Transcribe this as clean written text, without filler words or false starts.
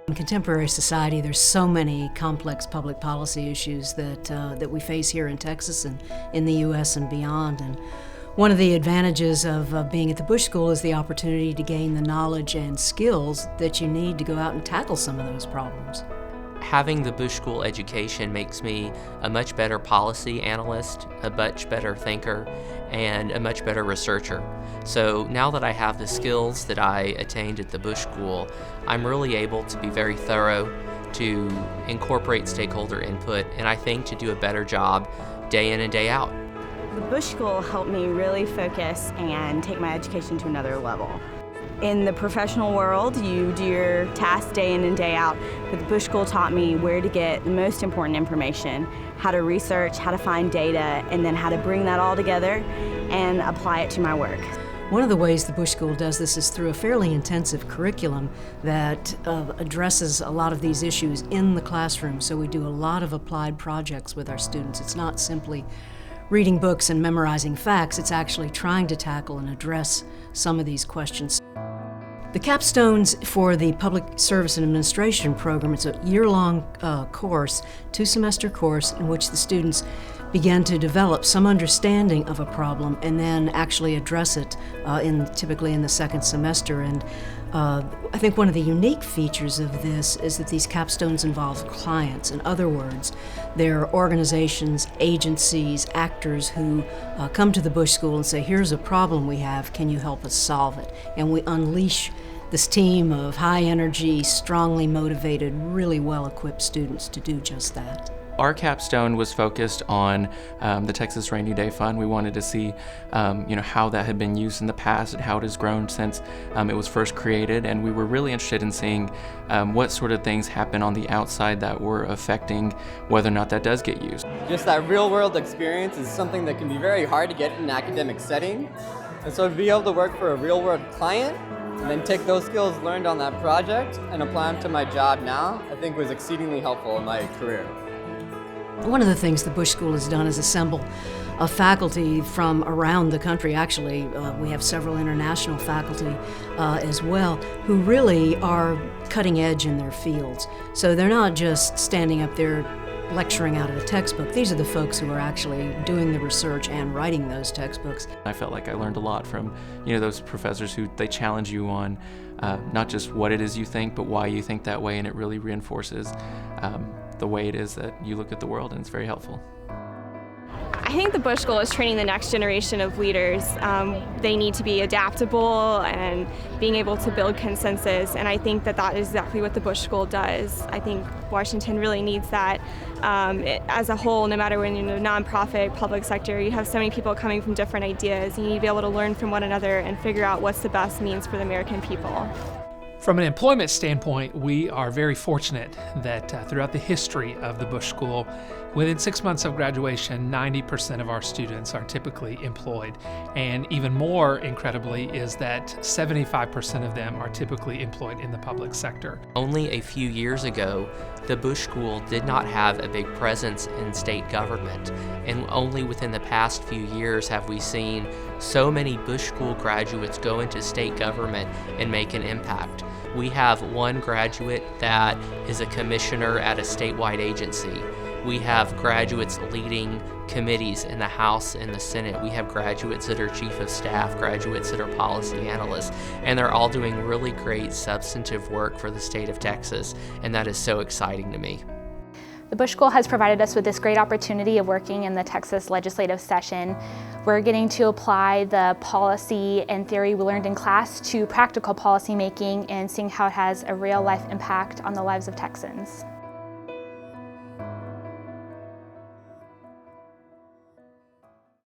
In contemporary society, there's so many complex public policy issues that we face here in Texas and in the U.S. and beyond. And one of the advantages of being at the Bush School is the opportunity to gain the knowledge and skills that you need to go out and tackle some of those problems. Having the Bush School education makes me a much better policy analyst, a much better thinker, and a much better researcher. So now that I have the skills that I attained at the Bush School, I'm really able to be very thorough, to incorporate stakeholder input, and I think to do a better job day in and day out. The Bush School helped me really focus and take my education to another level. In the professional world, you do your tasks day in and day out, but the Bush School taught me where to get the most important information, how to research, how to find data, and then how to bring that all together and apply it to my work. One of the ways the Bush School does this is through a fairly intensive curriculum that addresses a lot of these issues in the classroom. So we do a lot of applied projects with our students. It's not simply reading books and memorizing facts, it's actually trying to tackle and address some of these questions. The Capstones for the Public Service and Administration program, it's a year-long course, 2-semester course, in which the students begin to develop some understanding of a problem and then actually address it typically in the second semester. And I think one of the unique features of this is that these capstones involve clients. In other words, they're organizations, agencies, actors who come to the Bush School and say, here's a problem we have, can you help us solve it? And we unleash this team of high energy, strongly motivated, really well-equipped students to do just that. Our capstone was focused on the Texas Rainy Day Fund. We wanted to see how that had been used in the past and how it has grown since it was first created, and we were really interested in seeing what sort of things happen on the outside that were affecting whether or not that does get used. Just that real-world experience is something that can be very hard to get in an academic setting, and so to be able to work for a real-world client and then take those skills learned on that project and apply them to my job now, I think was exceedingly helpful in my career. One of the things the Bush School has done is assemble a faculty from around the country. Actually, we have several international faculty as well who really are cutting edge in their fields. So they're not just standing up there lecturing out of a textbook. These are the folks who are actually doing the research and writing those textbooks. I felt like I learned a lot from those professors who they challenge you on not just what it is you think, but why you think that way, and it really reinforces the way it is that you look at the world, and it's very helpful. I think the Bush School is training the next generation of leaders. They need to be adaptable and being able to build consensus, and I think that is exactly what the Bush School does. I think Washington really needs that as a whole. No matter when you're in the nonprofit, public sector, you have so many people coming from different ideas. You need to be able to learn from one another and figure out what's the best means for the American people. From an employment standpoint, we are very fortunate that throughout the history of the Bush School, within 6 months of graduation, 90% of our students are typically employed. And even more incredibly is that 75% of them are typically employed in the public sector. Only a few years ago, the Bush School did not have a big presence in state government, and only within the past few years have we seen so many Bush School graduates go into state government and make an impact. We have one graduate that is a commissioner at a statewide agency. We have graduates leading committees in the House and the Senate. We have graduates that are chief of staff, graduates that are policy analysts, and they're all doing really great substantive work for the state of Texas, and that is so exciting to me. The Bush School has provided us with this great opportunity of working in the Texas legislative session. We're getting to apply the policy and theory we learned in class to practical policy making and seeing how it has a real life impact on the lives of Texans.